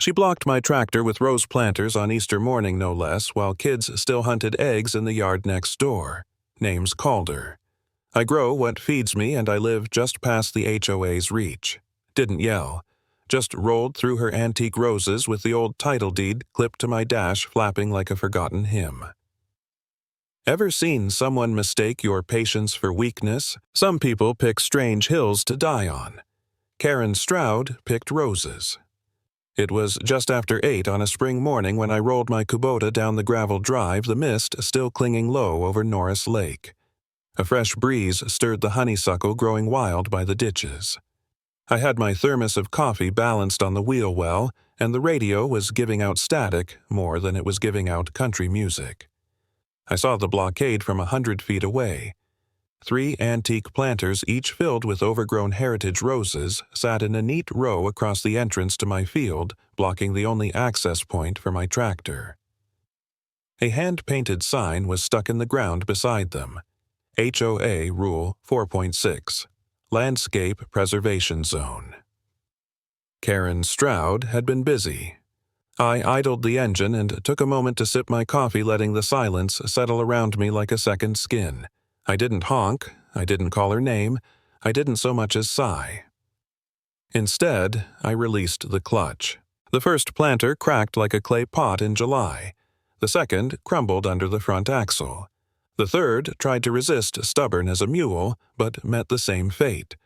She blocked my tractor with rose planters on Easter morning no less, while kids still hunted eggs in the yard next door. Name's Calder. I grow what feeds me and I live just past the HOA's reach. Didn't yell. Just rolled through her antique roses with the old title deed clipped to my dash flapping like a forgotten hymn. Ever seen someone mistake your patience for weakness? Some people pick strange hills to die on. Karen Stroud picked roses. It was just after 8 on a spring morning when I rolled my Kubota down the gravel drive, the mist still clinging low over Norris Lake. A fresh breeze stirred the honeysuckle growing wild by the ditches. I had my thermos of coffee balanced on the wheel well, and the radio was giving out static more than it was giving out country music. I saw the blockade from 100 feet away. 3 antique planters, each filled with overgrown heritage roses, sat in a neat row across the entrance to my field, blocking the only access point for my tractor. A hand-painted sign was stuck in the ground beside them. HOA Rule 4.6. Landscape Preservation Zone. Karen Stroud had been busy. I idled the engine and took a moment to sip my coffee, letting the silence settle around me like a second skin. I didn't honk, I didn't call her name, I didn't so much as sigh. Instead, I released the clutch. The first planter cracked like a clay pot in July. The second crumbled under the front axle. The third tried to resist, stubborn as a mule, but met the same fate.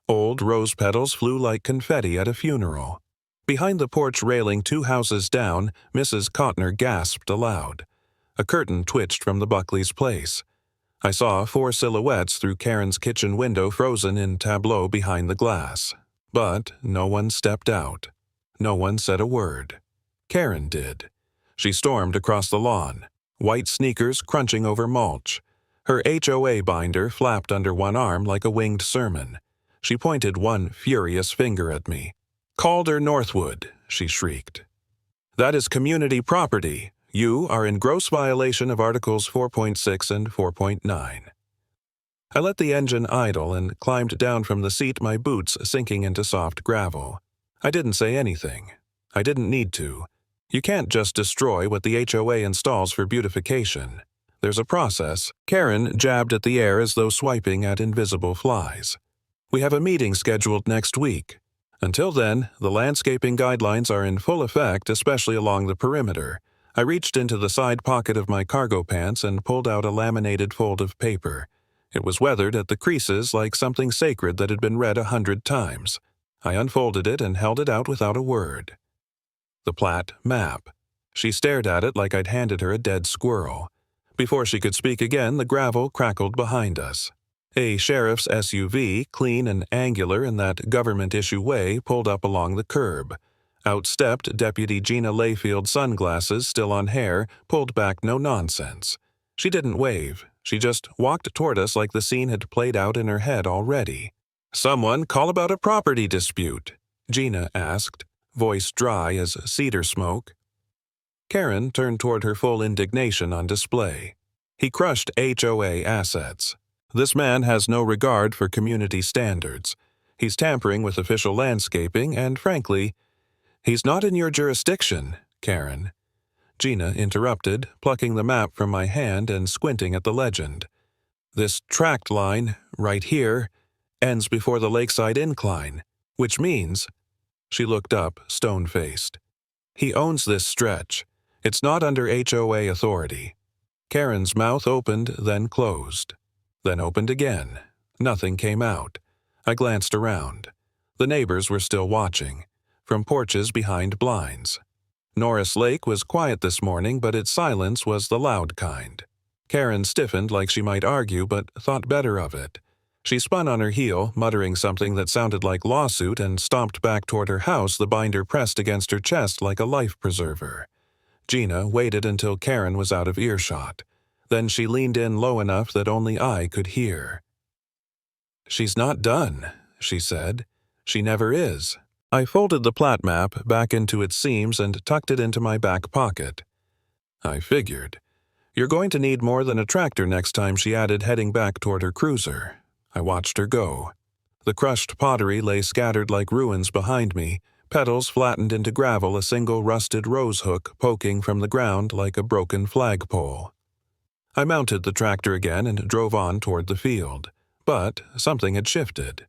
Old rose petals flew like confetti at a funeral. Behind the porch railing 2 houses down, Mrs. Cotner gasped aloud. A curtain twitched from the Buckley's place. I saw 4 silhouettes through Karen's kitchen window frozen in tableau behind the glass. But no one stepped out. No one said a word. Karen did. She stormed across the lawn, white sneakers crunching over mulch. Her HOA binder flapped under one arm like a winged sermon. She pointed one furious finger at me. "Calder Northwood," she shrieked. "That is community property. You are in gross violation of Articles 4.6 and 4.9. I let the engine idle and climbed down from the seat, my boots sinking into soft gravel. I didn't say anything. I didn't need to. You can't just destroy what the HOA installs for beautification. There's a process. Karen jabbed at the air as though swiping at invisible flies. We have a meeting scheduled next week. Until then, the landscaping guidelines are in full effect, especially along the perimeter. I reached into the side pocket of my cargo pants and pulled out a laminated fold of paper. It was weathered at the creases like something sacred that had been read 100 times. I unfolded it and held it out without a word. The Platte map. She stared at it like I'd handed her a dead squirrel. Before she could speak again, the gravel crackled behind us. A sheriff's SUV, clean and angular in that government-issue way, pulled up along the curb. Out stepped Deputy Gina Layfield, sunglasses still on hair, pulled back no nonsense. She didn't wave. She just walked toward us like the scene had played out in her head already. "Someone call about a property dispute," Gina asked, voice dry as cedar smoke. Karen turned toward her full indignation on display. "He crushed HOA assets. This man has no regard for community standards. He's tampering with official landscaping, and frankly, he's not in your jurisdiction, Karen." Gina interrupted, plucking the map from my hand and squinting at the legend. "This tract line, right here, ends before the lakeside incline, which means—" She looked up, stone-faced. "He owns this stretch. It's not under HOA authority." Karen's mouth opened, then closed. Then opened again. Nothing came out. I glanced around. The neighbors were still watching, from porches behind blinds. Norris Lake was quiet this morning, but its silence was the loud kind. Karen stiffened like she might argue, but thought better of it. She spun on her heel, muttering something that sounded like lawsuit, and stomped back toward her house, the binder pressed against her chest like a life preserver. Gina waited until Karen was out of earshot. Then she leaned in low enough that only I could hear. "She's not done," she said. "She never is." I folded the plat map back into its seams and tucked it into my back pocket. I figured. "You're going to need more than a tractor next time," she added, heading back toward her cruiser. I watched her go. The crushed pottery lay scattered like ruins behind me, petals flattened into gravel, a single rusted rose hook poking from the ground like a broken flagpole. I mounted the tractor again and drove on toward the field. But something had shifted.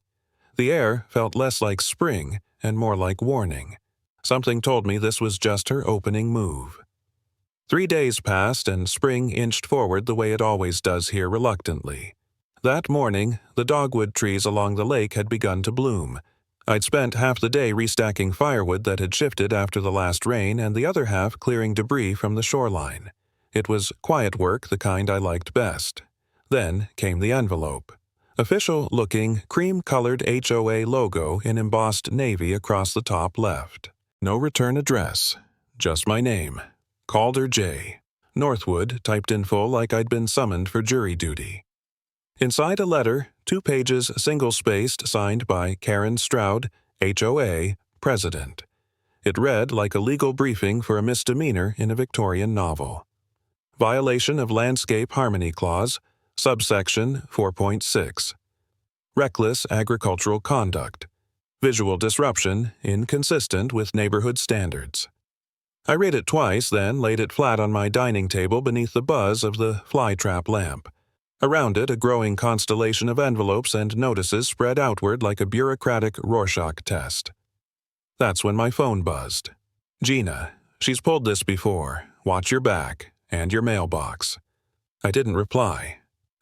The air felt less like spring and more like warning. Something told me this was just her opening move. 3 days passed and spring inched forward the way it always does here reluctantly. That morning, the dogwood trees along the lake had begun to bloom. I'd spent half the day restacking firewood that had shifted after the last rain and the other half clearing debris from the shoreline. It was quiet work, the kind I liked best. Then came the envelope. Official-looking, cream-colored HOA logo in embossed navy across the top left. No return address. Just my name. Calder J. Northwood, typed in full like I'd been summoned for jury duty. Inside a letter, 2 pages single-spaced, signed by Karen Stroud, HOA, President. It read like a legal briefing for a misdemeanor in a Victorian novel. Violation of Landscape Harmony Clause, subsection 4.6. Reckless agricultural conduct. Visual disruption, inconsistent with neighborhood standards. I read it twice, then laid it flat on my dining table beneath the buzz of the fly-trap lamp. Around it, a growing constellation of envelopes and notices spread outward like a bureaucratic Rorschach test. That's when my phone buzzed. Gina, she's pulled this before. Watch your back, and your mailbox. I didn't reply.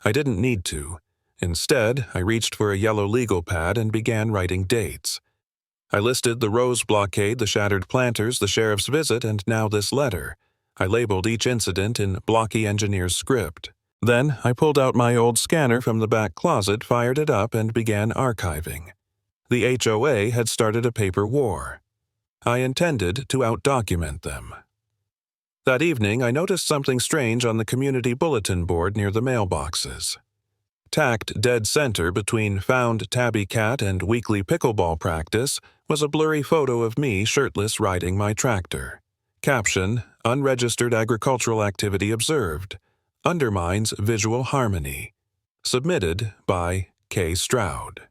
I didn't need to. Instead, I reached for a yellow legal pad and began writing dates. I listed the rose blockade, the shattered planters, the sheriff's visit, and now this letter. I labeled each incident in blocky engineer's script. Then I pulled out my old scanner from the back closet, fired it up, and began archiving. The HOA had started a paper war. I intended to outdocument them. That evening, I noticed something strange on the community bulletin board near the mailboxes. Tacked dead center between found tabby cat and weekly pickleball practice was a blurry photo of me shirtless riding my tractor. Caption, unregistered agricultural activity observed. Undermines visual harmony. Submitted by K. Stroud.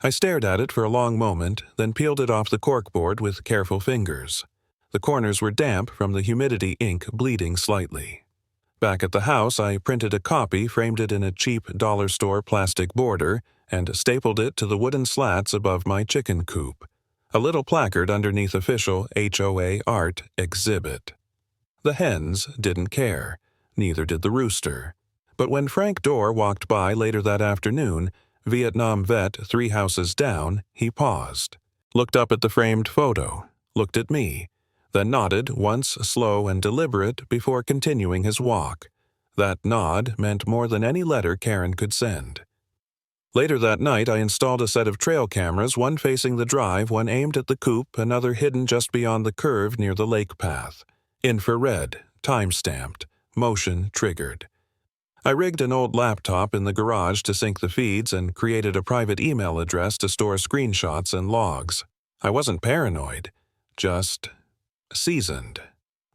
I stared at it for a long moment, then peeled it off the corkboard with careful fingers. The corners were damp from the humidity ink bleeding slightly. Back at the house, I printed a copy, framed it in a cheap dollar store plastic border, and stapled it to the wooden slats above my chicken coop. A little placard underneath official HOA art exhibit. The hens didn't care. Neither did the rooster. But when Frank Dorr walked by later that afternoon, Vietnam vet 3 houses down, he paused, looked up at the framed photo, looked at me, then nodded once slow and deliberate before continuing his walk. That nod meant more than any letter Karen could send. Later that night, I installed a set of trail cameras, one facing the drive, one aimed at the coop, another hidden just beyond the curve near the lake path. Infrared, time-stamped, motion triggered. I rigged an old laptop in the garage to sync the feeds and created a private email address to store screenshots and logs. I wasn't paranoid, just seasoned.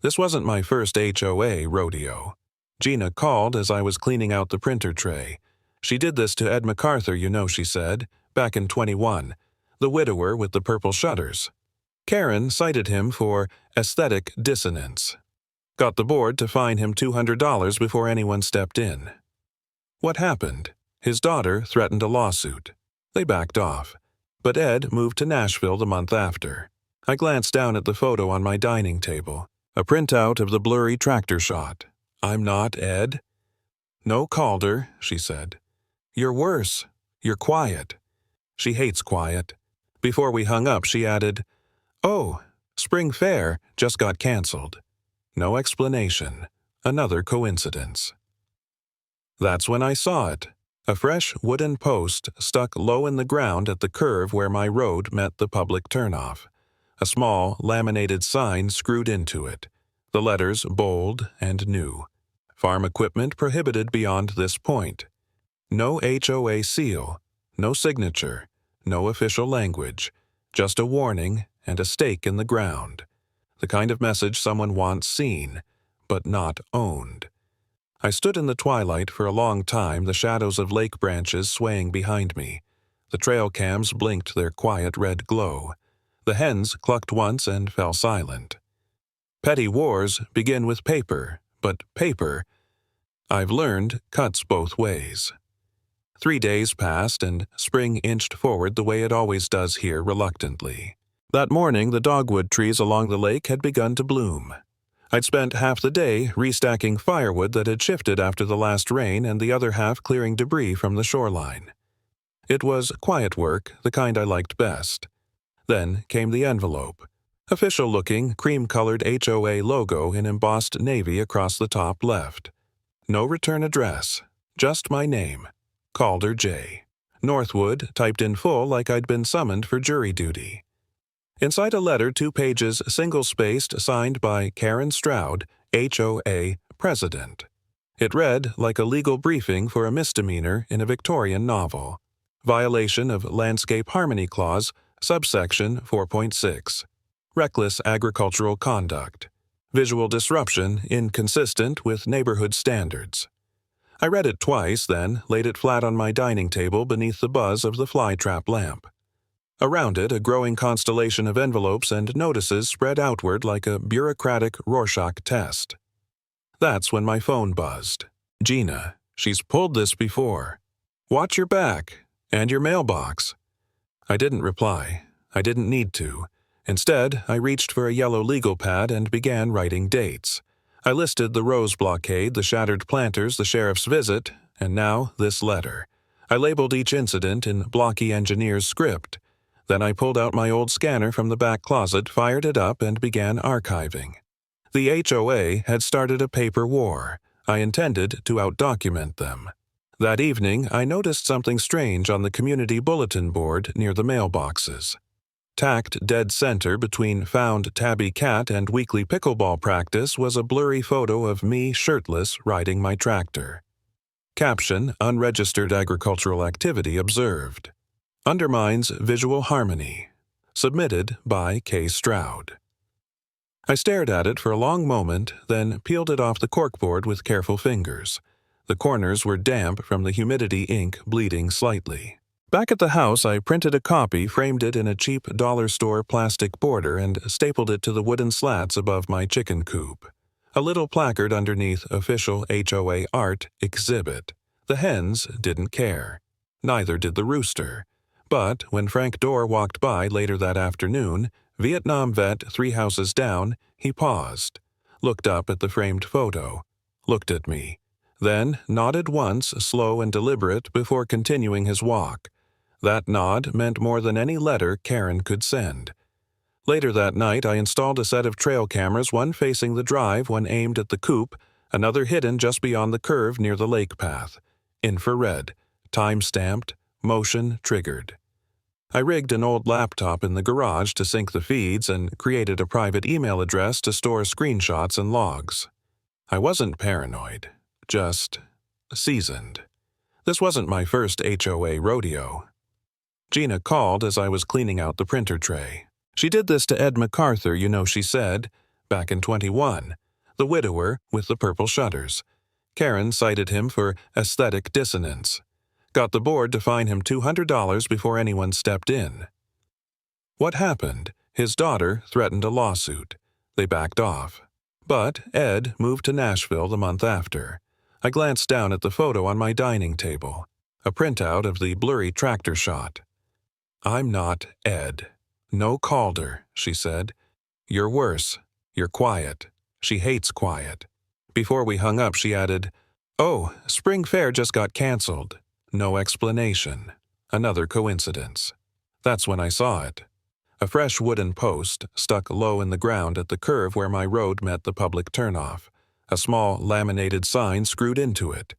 This wasn't my first HOA rodeo. Gina called as I was cleaning out the printer tray. She did this to Ed MacArthur, she said, back in 21, the widower with the purple shutters. Karen cited him for aesthetic dissonance. Got the board to fine him $200 before anyone stepped in. What happened? His daughter threatened a lawsuit. They backed off. But Ed moved to Nashville the month after. I glanced down at the photo on my dining table, a printout of the blurry tractor shot. I'm not Ed. No, Calder, she said. You're worse. You're quiet. She hates quiet. Before we hung up, she added, Oh, Spring Fair just got canceled. No explanation. Another coincidence. That's when I saw it. A fresh wooden post stuck low in the ground at the curve where my road met the public turnoff. A small, laminated sign screwed into it. The letters bold and new. Farm equipment prohibited beyond this point. No HOA seal. No signature. No official language. Just a warning and a stake in the ground. The kind of message someone wants seen, but not owned. I stood in the twilight for a long time, the shadows of lake branches swaying behind me. The trail cams blinked their quiet red glow. The hens clucked once and fell silent. Petty wars begin with paper, but paper, I've learned, cuts both ways. 3 days passed, and spring inched forward the way it always does here reluctantly. That morning, the dogwood trees along the lake had begun to bloom. I'd spent half the day restacking firewood that had shifted after the last rain and the other half clearing debris from the shoreline. It was quiet work, the kind I liked best. Then came the envelope. Official-looking, cream-colored HOA logo in embossed navy across the top left. No return address, just my name, Calder J. Northwood, typed in full like I'd been summoned for jury duty. Inside a letter 2 pages single-spaced signed by Karen Stroud, HOA President. It read like a legal briefing for a misdemeanor in a Victorian novel. Violation of Landscape Harmony Clause, subsection 4.6. Reckless agricultural conduct. Visual disruption inconsistent with neighborhood standards. I read it twice, then laid it flat on my dining table beneath the buzz of the fly-trap lamp. Around it, a growing constellation of envelopes and notices spread outward like a bureaucratic Rorschach test. That's when my phone buzzed. Gina, she's pulled this before. Watch your back, and your mailbox. I didn't reply. I didn't need to. Instead, I reached for a yellow legal pad and began writing dates. I listed the rose blockade, the shattered planters, the sheriff's visit, and now this letter. I labeled each incident in blocky engineer's script. Then I pulled out my old scanner from the back closet, fired it up, and began archiving. The HOA had started a paper war. I intended to outdocument them. That evening, I noticed something strange on the community bulletin board near the mailboxes. Tacked dead center between found tabby cat and weekly pickleball practice was a blurry photo of me shirtless riding my tractor. Caption, unregistered agricultural activity observed. Undermines visual harmony. Submitted by K. Stroud. I stared at it for a long moment, then peeled it off the corkboard with careful fingers. The corners were damp from the humidity ink bleeding slightly. Back at the house, I printed a copy, framed it in a cheap dollar store plastic border, and stapled it to the wooden slats above my chicken coop. A little placard underneath official HOA art exhibit. The hens didn't care. Neither did the rooster. But when Frank Dorr walked by later that afternoon, Vietnam vet 3 houses down, he paused, looked up at the framed photo, looked at me, then nodded once, slow and deliberate, before continuing his walk. That nod meant more than any letter Karen could send. Later that night, I installed a set of trail cameras, one facing the drive, one aimed at the coop, another hidden just beyond the curve near the lake path. Infrared, time-stamped, motion triggered. I rigged an old laptop in the garage to sync the feeds and created a private email address to store screenshots and logs. I wasn't paranoid, just seasoned. This wasn't my first HOA rodeo. Gina called as I was cleaning out the printer tray. She did this to Ed MacArthur, she said, back in 21, the widower with the purple shutters. Karen cited him for aesthetic dissonance. Got the board to fine him $200 before anyone stepped in. What happened? His daughter threatened a lawsuit. They backed off. But Ed moved to Nashville the month after. I glanced down at the photo on my dining table, a printout of the blurry tractor shot. I'm not Ed. No Calder, she said. You're worse. You're quiet. She hates quiet. Before we hung up, she added, "Oh, Spring Fair just got canceled." No explanation. Another coincidence. That's when I saw it. A fresh wooden post stuck low in the ground at the curve where my road met the public turnoff. A small laminated sign screwed into it.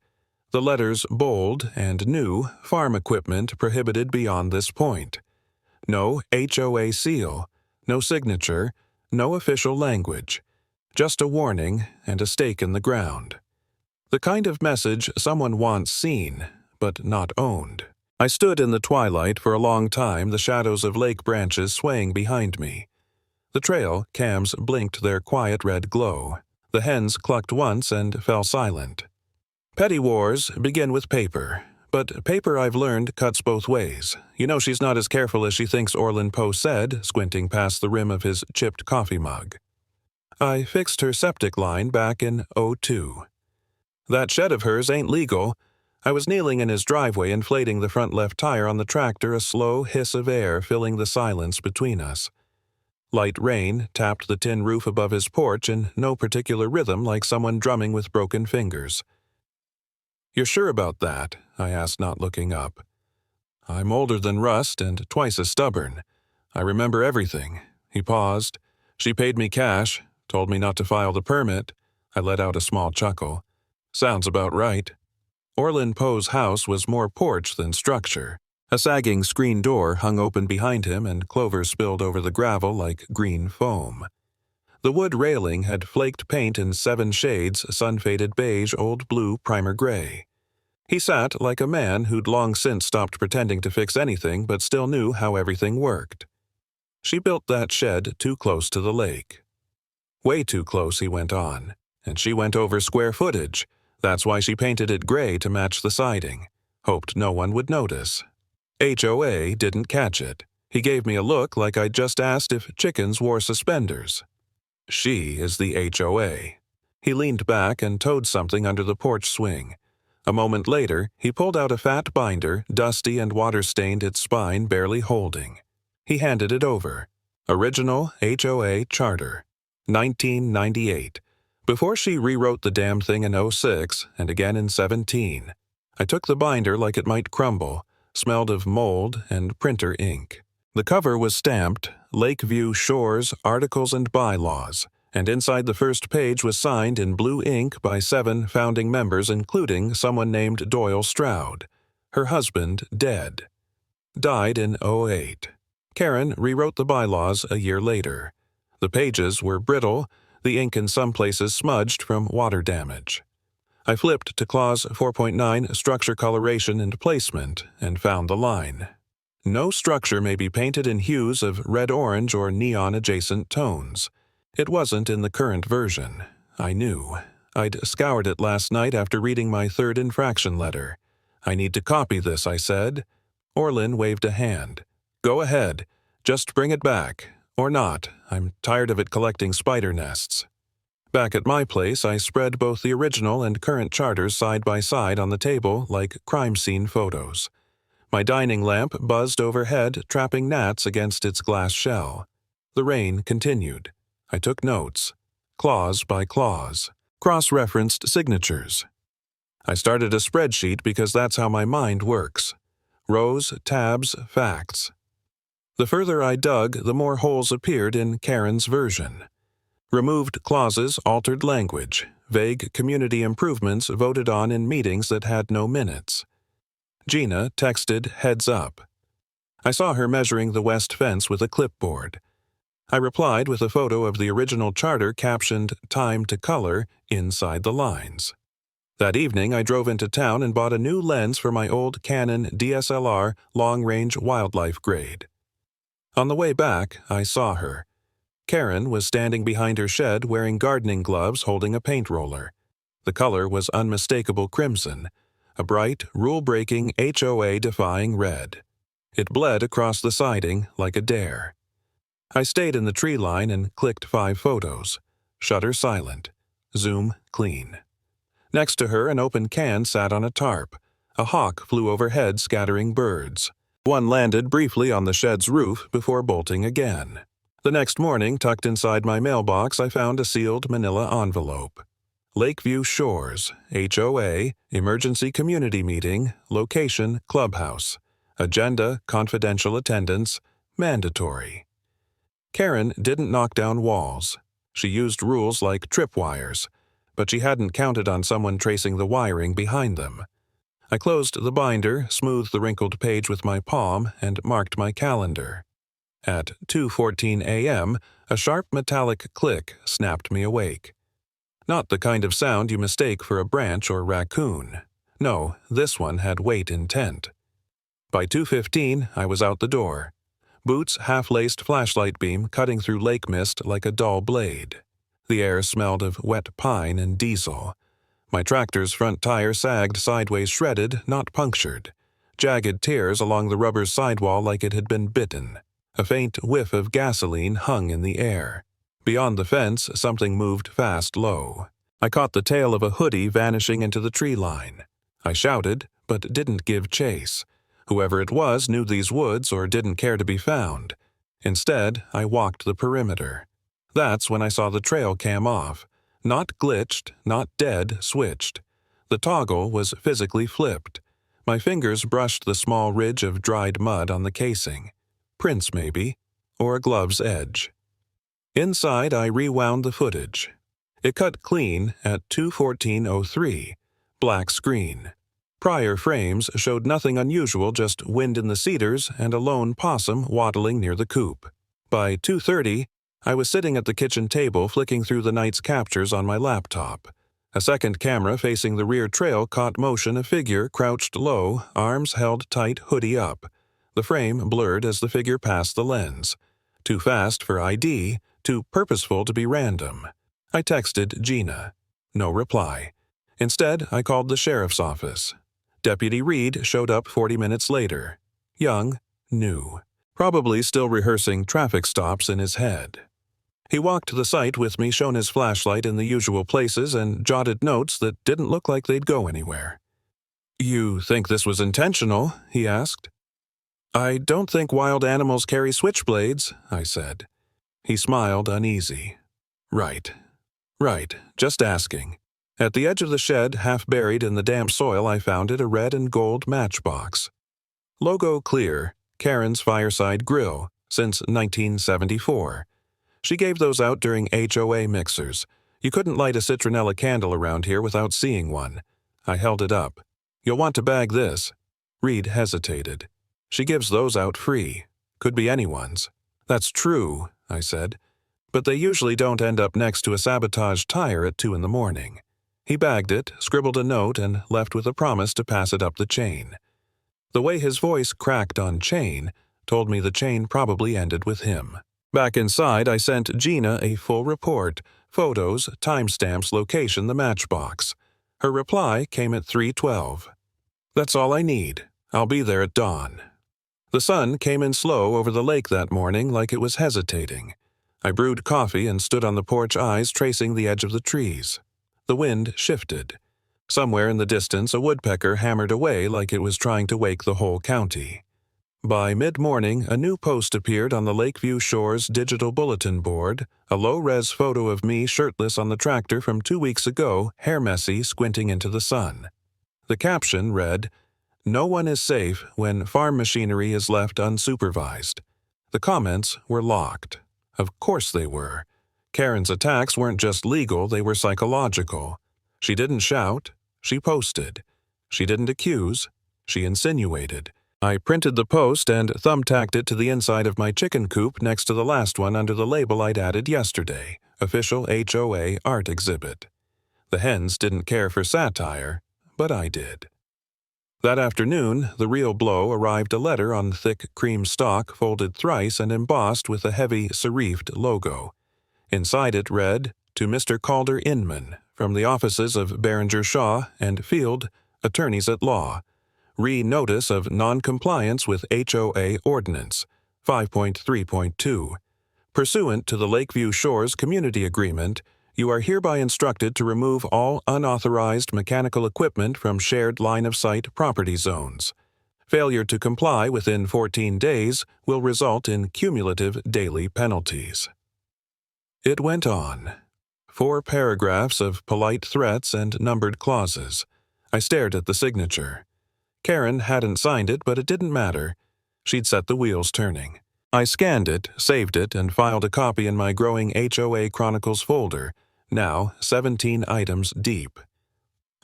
The letters bold and new, farm equipment prohibited beyond this point. No HOA seal, no signature, no official language. Just a warning and a stake in the ground. The kind of message someone wants seen, but not owned. I stood in the twilight for a long time, the shadows of lake branches swaying behind me. The trail cams blinked their quiet red glow. The hens clucked once and fell silent. Petty wars begin with paper, But paper, I've learned, cuts both ways. You know she's not as careful as she thinks, Orlin Poe said, squinting past the rim of his chipped coffee mug. I fixed her septic line back in '02. That shed of hers ain't legal. I was kneeling in his driveway, inflating the front left tire on the tractor, a slow hiss of air filling the silence between us. Light rain tapped the tin roof above his porch in no particular rhythm, like someone drumming with broken fingers. "You're sure about that?" I asked, not looking up. "I'm older than Rust and twice as stubborn. I remember everything." He paused. "She paid me cash, told me not to file the permit." I let out a small chuckle. "Sounds about right." Orlin Poe's house was more porch than structure. A sagging screen door hung open behind him, and clover spilled over the gravel like green foam. The wood railing had flaked paint in 7 shades, sun-faded beige, old blue, primer gray. He sat like a man who'd long since stopped pretending to fix anything but still knew how everything worked. "She built that shed too close to the lake." "Way too close," he went on. "And she went over square footage. That's why she painted it gray to match the siding. Hoped no one would notice." HOA didn't catch it. He gave me a look like I'd just asked if chickens wore suspenders. "She is the HOA." He leaned back and towed something under the porch swing. A moment later, he pulled out a fat binder, dusty and water-stained, its spine barely holding. He handed it over. Original HOA Charter. 1998. Before she rewrote the damn thing in '06 and again in '17. I took the binder like it might crumble, smelled of mold and printer ink. The cover was stamped, Lakeview Shores, Articles and Bylaws, and inside the first page was signed in blue ink by 7 founding members, including someone named Doyle Stroud. Her husband dead. Died in '08. Karen rewrote the bylaws a year later. The pages were brittle, the ink in some places smudged from water damage. I flipped to Clause 4.9, Structure Coloration and Placement, and found the line. No structure may be painted in hues of red-orange or neon-adjacent tones. It wasn't in the current version. I knew. I'd scoured it last night after reading my 3rd infraction letter. "I need to copy this," I said. Orlin waved a hand. "Go ahead. Just bring it back. Or not. I'm tired of it collecting spider nests." Back at my place, I spread both the original and current charters side by side on the table like crime scene photos. My dining lamp buzzed overhead, trapping gnats against its glass shell. The rain continued. I took notes, clause by clause, cross-referenced signatures. I started a spreadsheet because that's how my mind works. Rows, tabs, facts. The further I dug, the more holes appeared in Karen's version. Removed clauses, altered language, vague community improvements voted on in meetings that had no minutes. Gina texted heads up. I saw her measuring the west fence with a clipboard. I replied with a photo of the original charter captioned "Time to Color" inside the lines. That evening, I drove into town and bought a new lens for my old Canon DSLR long-range wildlife grade. On the way back, I saw her. Karen was standing behind her shed wearing gardening gloves, holding a paint roller. The color was unmistakable crimson, a bright, rule-breaking, HOA-defying red. It bled across the siding like a dare. I stayed in the tree line and clicked 5 photos. Shutter silent. Zoom clean. Next to her, an open can sat on a tarp. A hawk flew overhead, scattering birds. One landed briefly on the shed's roof before bolting again. The next morning, tucked inside my mailbox, I found a sealed manila envelope. Lakeview Shores, HOA, Emergency Community Meeting, Location, Clubhouse. Agenda, confidential attendance, mandatory. Karen didn't knock down walls. She used rules like tripwires, but she hadn't counted on someone tracing the wiring behind them. I closed the binder, smoothed the wrinkled page with my palm, and marked my calendar. At 2:14 a.m., a sharp metallic click snapped me awake. Not the kind of sound you mistake for a branch or raccoon. No, this one had weight intent. By 2:15, I was out the door. Boots' half-laced flashlight beam cutting through lake mist like a dull blade. The air smelled of wet pine and diesel. My tractor's front tire sagged sideways, shredded, not punctured. Jagged tears along the rubber sidewall like it had been bitten. A faint whiff of gasoline hung in the air. Beyond the fence, something moved fast low. I caught the tail of a hoodie vanishing into the tree line. I shouted, but didn't give chase. Whoever it was knew these woods or didn't care to be found. Instead, I walked the perimeter. That's when I saw the trail cam off. Not glitched, not dead, switched. The toggle was physically flipped. My fingers brushed the small ridge of dried mud on the casing. Prints, maybe, or a glove's edge. Inside, I rewound the footage. It cut clean at 2:14:03. Black screen. Prior frames showed nothing unusual, just wind in the cedars and a lone possum waddling near the coop. By 2:30, I was sitting at the kitchen table flicking through the night's captures on my laptop. A second camera facing the rear trail caught motion a figure crouched low, arms held tight, hoodie up. The frame blurred as the figure passed the lens. Too fast for ID, too purposeful to be random. I texted Gina. No reply. Instead, I called the sheriff's office. Deputy Reed showed up 40 minutes later. Young, new. Probably still rehearsing traffic stops in his head. He walked the site with me, shone his flashlight in the usual places, and jotted notes that didn't look like they'd go anywhere. "You think this was intentional?" he asked. "I don't think wild animals carry switchblades," I said. He smiled, uneasy. Right, just asking. At the edge of the shed, half buried in the damp soil, I found it, a red and gold matchbox. Logo clear, Karen's Fireside Grill, since 1974. She gave those out during HOA mixers. You couldn't light a citronella candle around here without seeing one. I held it up. "You'll want to bag this." Reed hesitated. "She gives those out free. Could be anyone's." "That's true," I said. "But they usually don't end up next to a sabotage tire at 2 in the morning. He bagged it, scribbled a note, and left with a promise to pass it up the chain. The way his voice cracked on chain told me the chain probably ended with him. Back inside, I sent Gina a full report, photos, timestamps, location, the matchbox. Her reply came at 3:12. "That's all I need. I'll be there at dawn." The sun came in slow over the lake that morning, like it was hesitating. I brewed coffee and stood on the porch, eyes tracing the edge of the trees. The wind shifted. Somewhere in the distance, a woodpecker hammered away like it was trying to wake the whole county. By mid-morning, a new post appeared on the Lakeview Shores digital bulletin board, a low-res photo of me shirtless on the tractor from 2 weeks ago, hair messy, squinting into the sun. The caption read, "No one is safe when farm machinery is left unsupervised." The comments were locked. Of course they were. Karen's attacks weren't just legal, they were psychological. She didn't shout, she posted. She didn't accuse, she insinuated. I printed the post and thumbtacked it to the inside of my chicken coop next to the last one under the label I'd added yesterday, Official HOA Art Exhibit. The hens didn't care for satire, but I did. That afternoon, the real blow arrived, a letter on thick cream stock folded thrice and embossed with a heavy serifed logo. Inside it read, "To Mr. Calder Inman, from the offices of Behringer Shaw and Field, Attorneys at Law. Re-notice of non-compliance with HOA Ordinance 5.3.2. Pursuant to the Lakeview Shores Community Agreement, you are hereby instructed to remove all unauthorized mechanical equipment from shared line-of-sight property zones. Failure to comply within 14 days will result in cumulative daily penalties." It went on. 4 paragraphs of polite threats and numbered clauses. I stared at the signature. Karen hadn't signed it, but it didn't matter. She'd set the wheels turning. I scanned it, saved it, and filed a copy in my growing HOA Chronicles folder, now 17 items deep.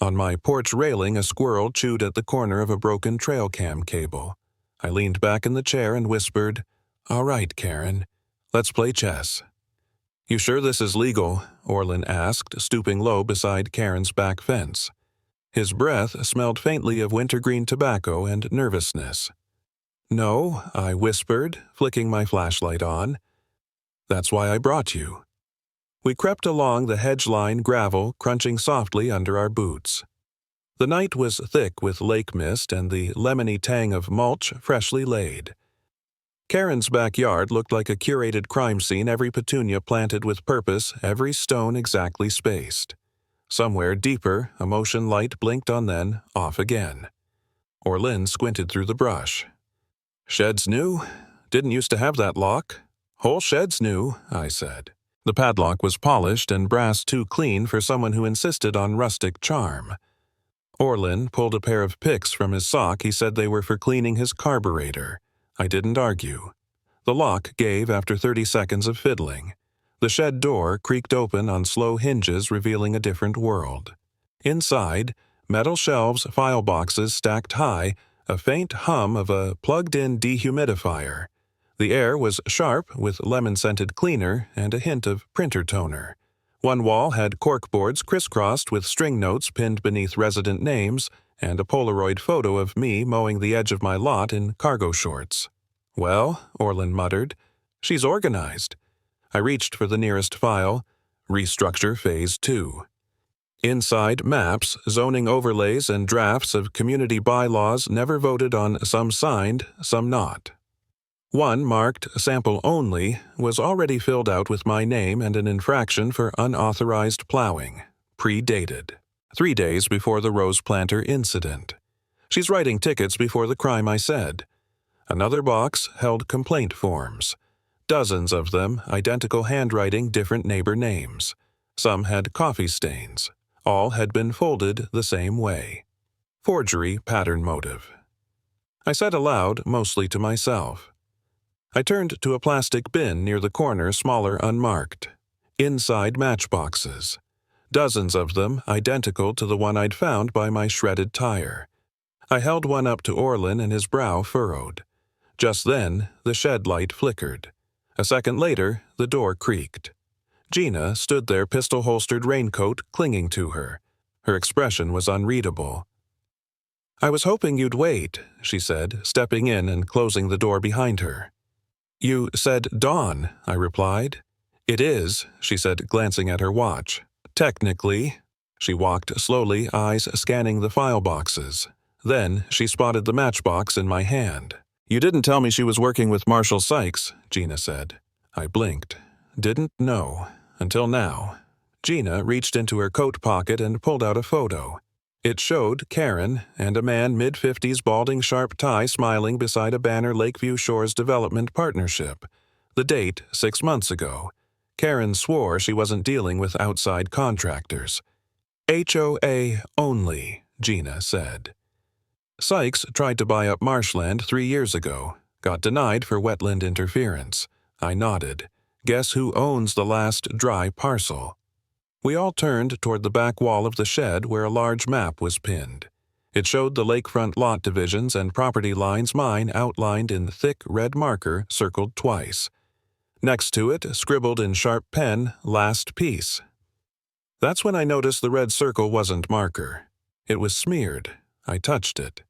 On my porch railing, a squirrel chewed at the corner of a broken trail cam cable. I leaned back in the chair and whispered, "All right, Karen, let's play chess." "You sure this is legal?" Orlin asked, stooping low beside Karen's back fence. His breath smelled faintly of wintergreen tobacco and nervousness. "No," I whispered, flicking my flashlight on. "That's why I brought you." We crept along the hedge-lined gravel, crunching softly under our boots. The night was thick with lake mist and the lemony tang of mulch freshly laid. Karen's backyard looked like a curated crime scene, every petunia planted with purpose, every stone exactly spaced. Somewhere deeper, a motion light blinked on, then off again. Orlin squinted through the brush. "Shed's new? Didn't used to have that lock." "Whole shed's new," I said. The padlock was polished and brass too clean for someone who insisted on rustic charm. Orlin pulled a pair of picks from his sock. He said they were for cleaning his carburetor. I didn't argue. The lock gave after 30 seconds of fiddling. The shed door creaked open on slow hinges, revealing a different world. Inside, metal shelves, file boxes stacked high, a faint hum of a plugged-in dehumidifier. The air was sharp with lemon-scented cleaner and a hint of printer toner. One wall had corkboards crisscrossed with string notes pinned beneath resident names and a Polaroid photo of me mowing the edge of my lot in cargo shorts. "Well," Orlin muttered, "she's organized." I reached for the nearest file, Restructure Phase 2. Inside, maps, zoning overlays, and drafts of community bylaws never voted on, some signed, some not. One, marked Sample Only, was already filled out with my name and an infraction for unauthorized plowing, pre-dated, 3 days before the rose planter incident. She's writing tickets before the crime, I said. Another box held complaint forms. Dozens of them, identical handwriting, different neighbor names. Some had coffee stains. All had been folded the same way. Forgery pattern motive. I said aloud, mostly to myself. I turned to a plastic bin near the corner, smaller, unmarked. Inside, matchboxes. Dozens of them, identical to the one I'd found by my shredded tire. I held one up to Orlin and his brow furrowed. Just then, the shed light flickered. A second later, the door creaked. Gina stood there, pistol-holstered raincoat clinging to her. Her expression was unreadable. "I was hoping you'd wait," she said, stepping in and closing the door behind her. "You said dawn," I replied. "It is," she said, glancing at her watch. "Technically." She walked slowly, eyes scanning the file boxes. Then she spotted the matchbox in my hand. "You didn't tell me she was working with Marshall Sykes," Gina said. I blinked. Didn't know. Until now. Gina reached into her coat pocket and pulled out a photo. It showed Karen and a man mid-50s, balding, sharp tie, smiling beside a banner, Lakeview Shores Development Partnership. The date, 6 months ago. Karen swore she wasn't dealing with outside contractors. "HOA only," Gina said. Sykes tried to buy up marshland 3 years ago. Got denied for wetland interference. I nodded. Guess who owns the last dry parcel? We all turned toward the back wall of the shed where a large map was pinned. It showed the lakefront lot divisions and property lines, mine outlined in thick red marker circled twice. Next to it, scribbled in sharp pen, "Last piece." That's when I noticed the red circle wasn't marker. It was smeared. I touched it.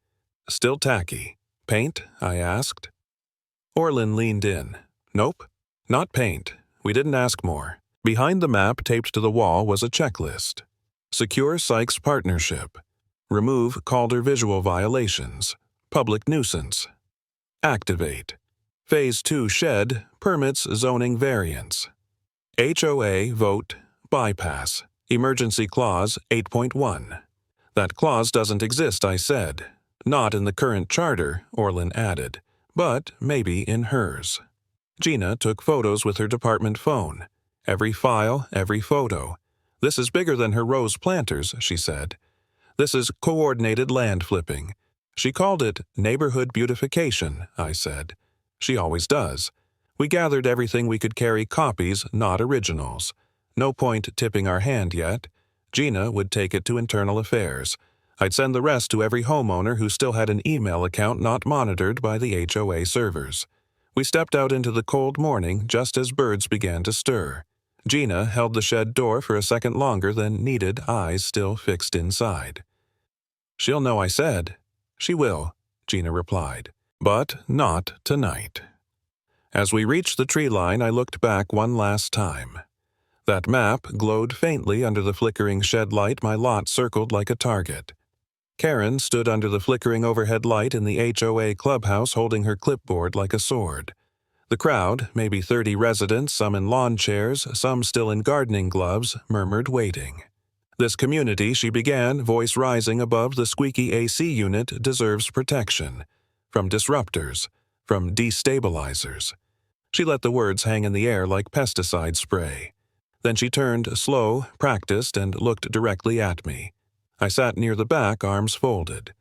"Still tacky. Paint?" I asked. Orlin leaned in. "Nope. Not paint. We didn't ask more." Behind the map taped to the wall was a checklist. Secure Sykes partnership. Remove Calder visual violations. Public nuisance. Activate. Phase 2 shed, permits zoning variance. HOA vote, bypass. Emergency clause 8.1. That clause doesn't exist, I said. Not in the current charter, Orlin added, but maybe in hers. Gina took photos with her department phone. Every file, every photo. "This is bigger than her rose planters," she said. "This is coordinated land flipping." She called it neighborhood beautification, I said. She always does. We gathered everything we could carry, copies, not originals. No point tipping our hand yet. Gina would take it to internal affairs. I'd send the rest to every homeowner who still had an email account not monitored by the HOA servers. We stepped out into the cold morning just as birds began to stir. Gina held the shed door for a second longer than needed, eyes still fixed inside. "She'll know I said." "She will," Gina replied. "But not tonight." As we reached the tree line, I looked back one last time. That map glowed faintly under the flickering shed light my lot circled like a target. Karen stood under the flickering overhead light in the HOA clubhouse holding her clipboard like a sword. The crowd, maybe 30 residents, some in lawn chairs, some still in gardening gloves, murmured waiting. This community, she began, voice rising above the squeaky AC unit, deserves protection. From disruptors. From destabilizers. She let the words hang in the air like pesticide spray. Then she turned slow, practiced, and looked directly at me. I sat near the back, arms folded.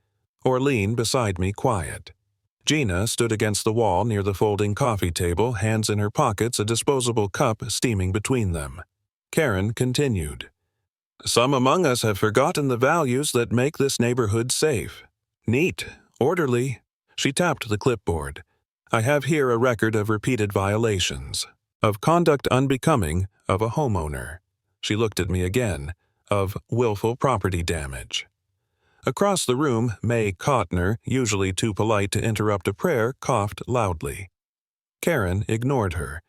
Orlean beside me, quiet. Gina stood against the wall near the folding coffee table, hands in her pockets, a disposable cup steaming between them. Karen continued. Some among us have forgotten the values that make this neighborhood safe. Neat, orderly. She tapped the clipboard. I have here a record of repeated violations. Of conduct unbecoming of a homeowner. She looked at me again. Of willful property damage. Across the room, May Cotner, usually too polite to interrupt a prayer, coughed loudly. Karen ignored her.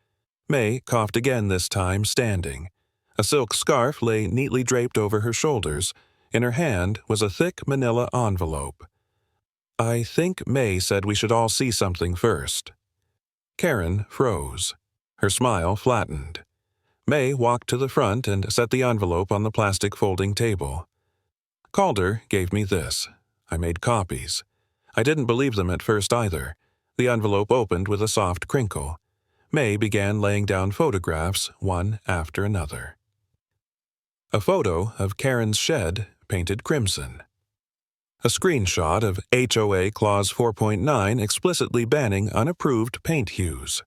May coughed again this time, standing. A silk scarf lay neatly draped over her shoulders. In her hand was a thick manila envelope. I think May said we should all see something first. Karen froze. Her smile flattened. May walked to the front and set the envelope on the plastic folding table. Calder gave me this. I made copies. I didn't believe them at first either. The envelope opened with a soft crinkle. May began laying down photographs, one after another. A photo of Karen's shed painted crimson. A screenshot of HOA Clause 4.9 explicitly banning unapproved paint hues.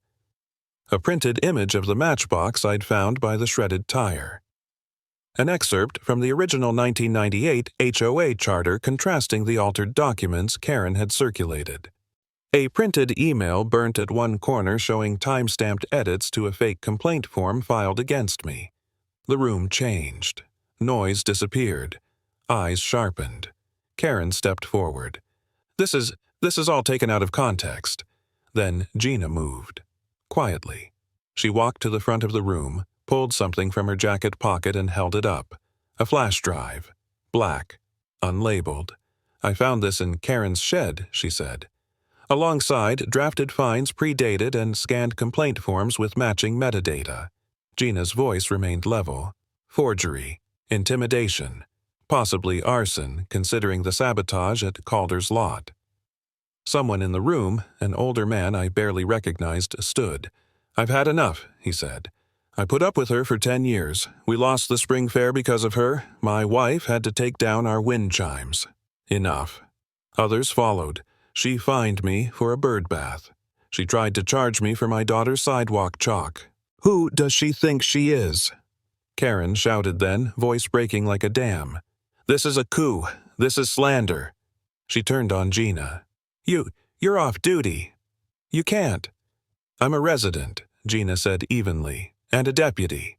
A printed image of the matchbox I'd found by the shredded tire. An excerpt from the original 1998 HOA charter contrasting the altered documents Karen had circulated. A printed email burnt at one corner showing time-stamped edits to a fake complaint form filed against me. The room changed. Noise disappeared. Eyes sharpened. Karen stepped forward. This is all taken out of context. Then Gina moved. Quietly. She walked to the front of the room, pulled something from her jacket pocket and held it up. A flash drive. Black. Unlabeled. I found this in Karen's shed, she said. Alongside, drafted fines predated and scanned complaint forms with matching metadata. Gina's voice remained level. Forgery. Intimidation. Possibly arson, considering the sabotage at Calder's lot. Someone in the room, an older man I barely recognized, stood. I've had enough, he said. I put up with her for 10 years. We lost the spring fair because of her. My wife had to take down our wind chimes. Enough. Others followed. She fined me for a bird bath. She tried to charge me for my daughter's sidewalk chalk. Who does she think she is? Karen shouted then, voice breaking like a dam. This is a coup. This is slander. She turned on Gina. You're off duty. You can't. I'm a resident, Gina said evenly, and a deputy.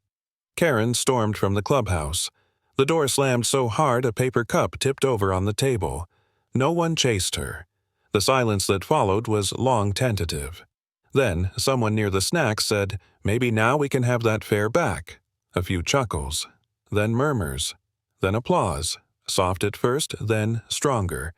Karen stormed from the clubhouse. The door slammed so hard a paper cup tipped over on the table. No one chased her. The silence that followed was long tentative. Then someone near the snacks said, maybe now we can have that fair back. A few chuckles. Then murmurs. Then applause. Soft at first, then stronger.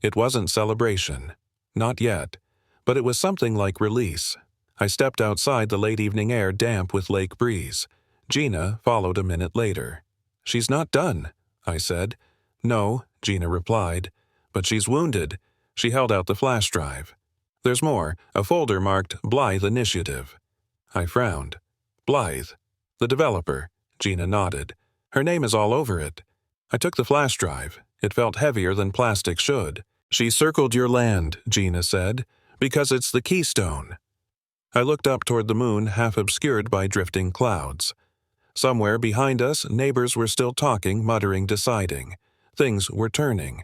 It wasn't celebration. Not yet. But it was something like release. I stepped outside, the late evening air damp with lake breeze. Gina followed a minute later. She's not done, I said. No, Gina replied. But she's wounded. She held out the flash drive. There's more, a folder marked Blythe Initiative. I frowned. Blythe. The developer, Gina nodded. Her name is all over it. I took the flash drive. It felt heavier than plastic should. She circled your land, Gina said, because it's the keystone. I looked up toward the moon, half obscured by drifting clouds. Somewhere behind us, neighbors were still talking, muttering, deciding. Things were turning.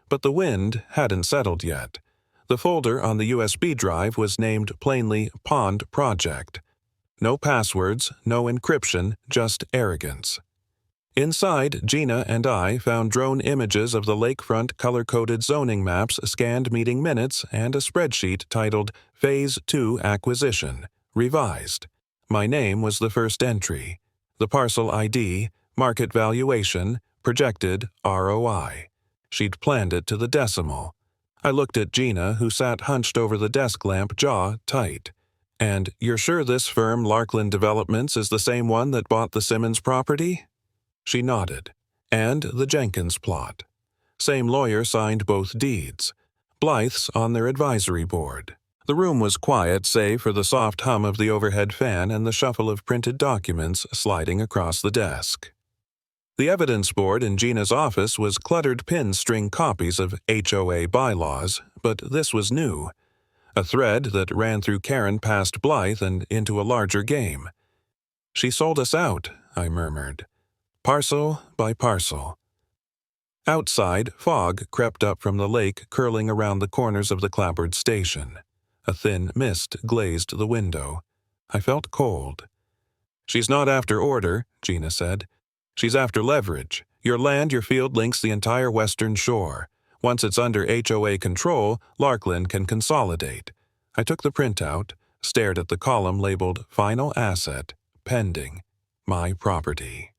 But the wind hadn't settled yet. The folder on the USB drive was named plainly Pond Project. No passwords, no encryption, just arrogance. Inside, Gina and I found drone images of the lakefront color-coded zoning maps, scanned meeting minutes, and a spreadsheet titled Phase 2 Acquisition, Revised. My name was the first entry. The parcel ID, market valuation, projected ROI. She'd planned it to the decimal. I looked at Gina, who sat hunched over the desk lamp, jaw tight. "And you're sure this firm, Larkland Developments, is the same one that bought the Simmons property?" She nodded. "And the Jenkins plot. Same lawyer signed both deeds. Blythe's on their advisory board." The room was quiet save for the soft hum of the overhead fan and the shuffle of printed documents sliding across the desk. The evidence board in Gina's office was cluttered pin-string copies of HOA bylaws, but this was new. A thread that ran through Karen past Blythe and into a larger game. "She sold us out," I murmured. "Parcel by parcel." Outside, fog crept up from the lake curling around the corners of the clapboard station. A thin mist glazed the window. I felt cold. "She's not after order," Gina said. "She's after leverage. Your land, your field links the entire western shore. Once it's under HOA control, Larkland can consolidate." I took the printout, stared at the column labeled Final Asset, Pending, My Property.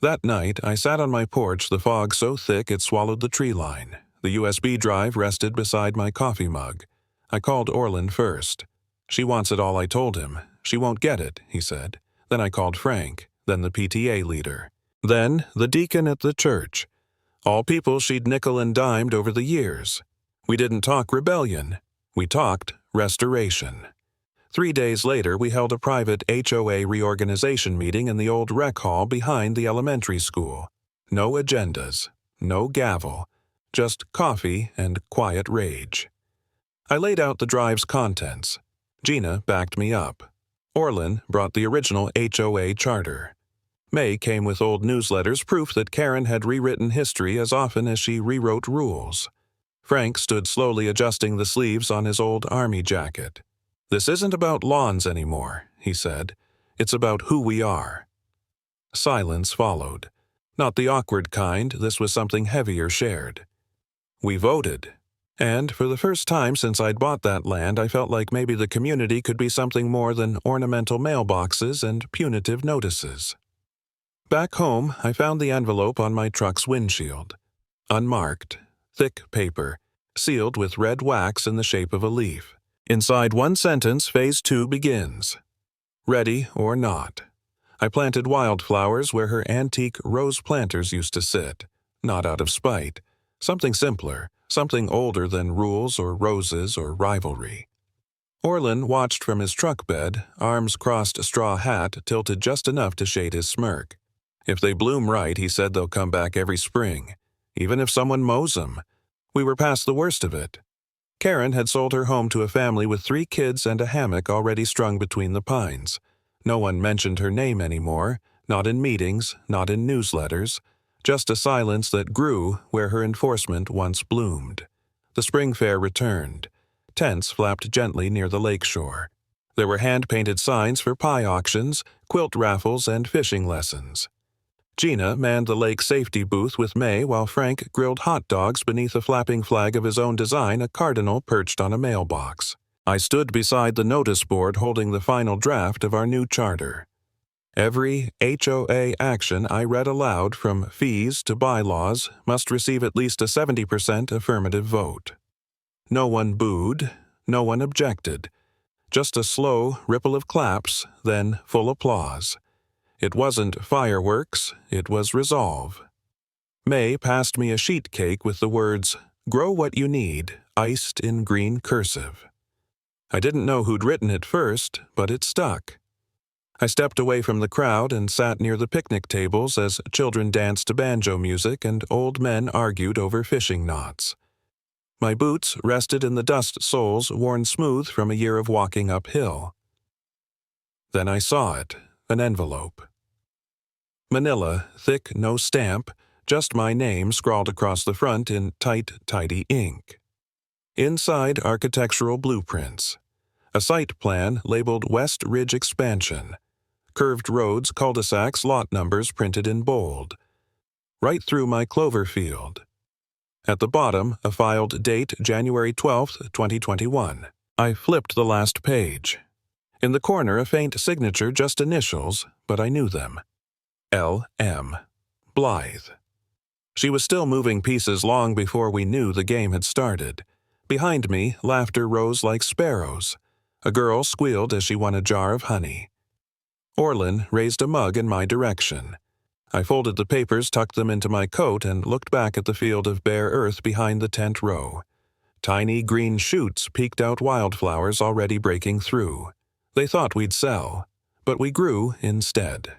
That night, I sat on my porch, the fog so thick it swallowed the tree line. The USB drive rested beside my coffee mug. I called Orland first. "She wants it all," I told him. "She won't get it," he said. Then I called Frank, then the PTA leader. Then the deacon at the church. All people she'd nickel and dimed over the years. We didn't talk rebellion. We talked restoration. 3 days later, we held a private HOA reorganization meeting in the old rec hall behind the elementary school. No agendas, no gavel, just coffee and quiet rage. I laid out the drive's contents. Gina backed me up. Orlin brought the original HOA charter. May came with old newsletters, proof that Karen had rewritten history as often as she rewrote rules. Frank stood slowly adjusting the sleeves on his old army jacket. "This isn't about lawns anymore," he said. "It's about who we are." Silence followed. Not the awkward kind, this was something heavier shared. We voted. And for the first time since I'd bought that land, I felt like maybe the community could be something more than ornamental mailboxes and punitive notices. Back home, I found the envelope on my truck's windshield. Unmarked, thick paper, sealed with red wax in the shape of a leaf. Inside one sentence, Phase 2 begins. Ready or not. I planted wildflowers where her antique rose planters used to sit, not out of spite. Something simpler, something older than rules or roses or rivalry. Orlin watched from his truck bed, arms crossed, straw hat tilted just enough to shade his smirk. "If they bloom right," he said, "they'll come back every spring, even if someone mows them." We were past the worst of it. Karen had sold her home to a family with 3 kids and a hammock already strung between the pines. No one mentioned her name anymore, not in meetings, not in newsletters, just a silence that grew where her enforcement once bloomed. The spring fair returned. Tents flapped gently near the lakeshore. There were hand-painted signs for pie auctions, quilt raffles, and fishing lessons. Gina manned the lake safety booth with May while Frank grilled hot dogs beneath a flapping flag of his own design, a cardinal perched on a mailbox. I stood beside the notice board holding the final draft of our new charter. Every HOA action I read aloud, from fees to bylaws, must receive at least a 70% affirmative vote. No one booed, no one objected. Just a slow ripple of claps, then full applause. It wasn't fireworks, it was resolve. May passed me a sheet cake with the words, "Grow what you need," iced in green cursive. I didn't know who'd written it first, but it stuck. I stepped away from the crowd and sat near the picnic tables as children danced to banjo music and old men argued over fishing knots. My boots rested in the dust soles worn smooth from a year of walking uphill. Then I saw it, an envelope. Manila, thick, no stamp, just my name scrawled across the front in tight, tidy ink. Inside, architectural blueprints. A site plan labeled West Ridge Expansion. Curved roads, cul-de-sacs, lot numbers printed in bold. Right through my clover field. At the bottom, a filed date, January 12, 2021. I flipped the last page. In the corner, a faint signature, just initials, but I knew them. L.M. Blythe. She was still moving pieces long before we knew the game had started. Behind me, laughter rose like sparrows. A girl squealed as she won a jar of honey. Orlin raised a mug in my direction. I folded the papers, tucked them into my coat, and looked back at the field of bare earth behind the tent row. Tiny green shoots peeked out wildflowers already breaking through. They thought we'd sell, but we grew instead.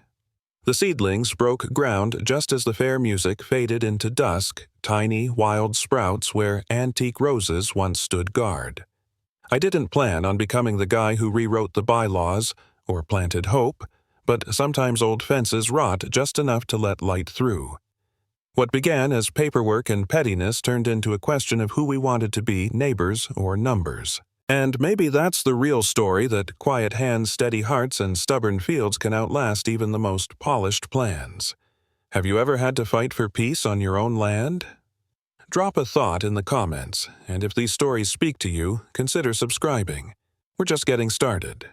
The seedlings broke ground just as the fair music faded into dusk, tiny, wild sprouts where antique roses once stood guard. I didn't plan on becoming the guy who rewrote the bylaws or planted hope, but sometimes old fences rot just enough to let light through. What began as paperwork and pettiness turned into a question of who we wanted to be, neighbors or numbers. And maybe that's the real story, that quiet hands, steady hearts, and stubborn fields can outlast even the most polished plans. Have you ever had to fight for peace on your own land? Drop a thought in the comments, and if these stories speak to you, consider subscribing. We're just getting started.